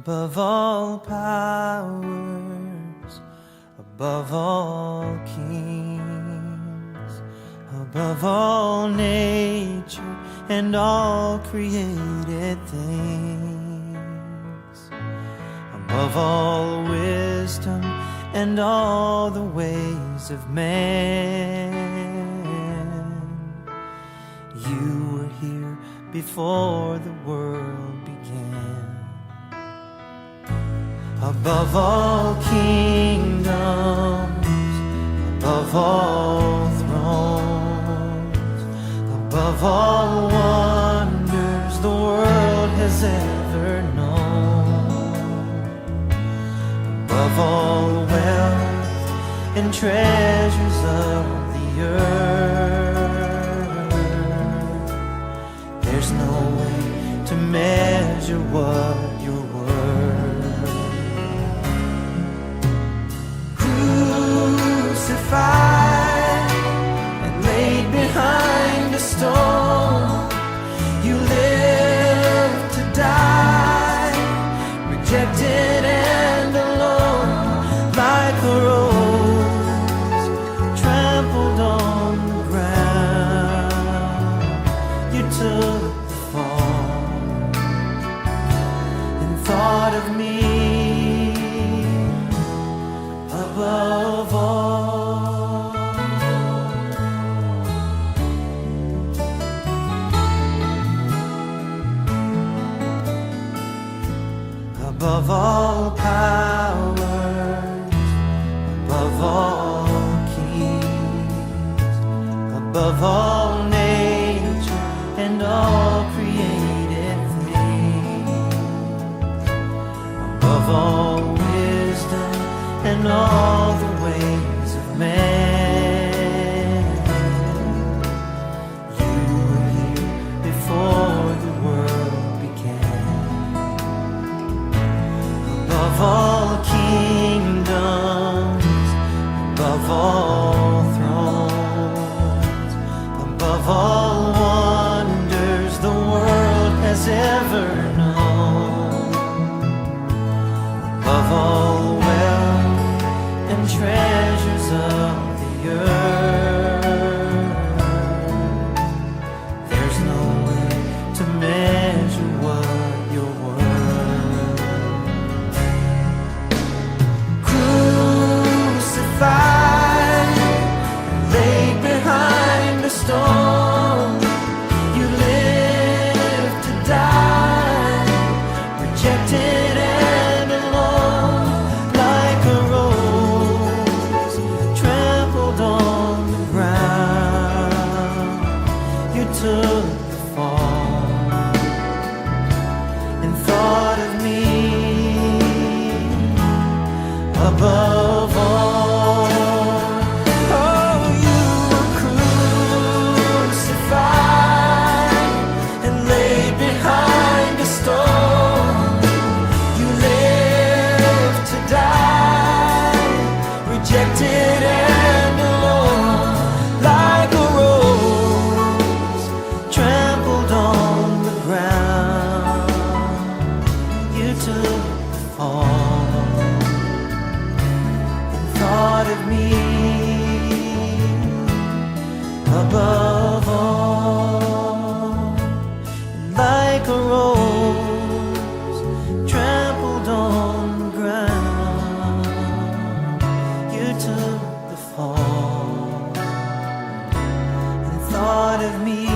above all powers, above all kings, above all nature and all created things, above all wisdom and all the ways of man. You were here before the world began. Above all kingdoms, above all thrones, above all wonders the world has ever known, above all wealth and treasures of the earth, there's no way to measure what you're worth. Crucified and laid behind a stone, you lived to die, rejected and alone, like a rose trampled on the ground. You took the fall and thought of me above all. Above all powers, above all kings, above all nature and all created things, above all wisdom and all the ways of man. You were here before the world began. Above all kingdoms, above all thrones, above all wonders the world has ever known, above all wealth and treasures of the earth, there's no way to measure what you're worth. Laid behind a stone, you lived to die, rejected and alone, like a rose trampled on the ground. You took the fall and thought of me above all. Rejected and alone, like a rose trampled on the ground. You took the fall and thought of me above all, like a rose trampled on the ground. You took the fall and thought of me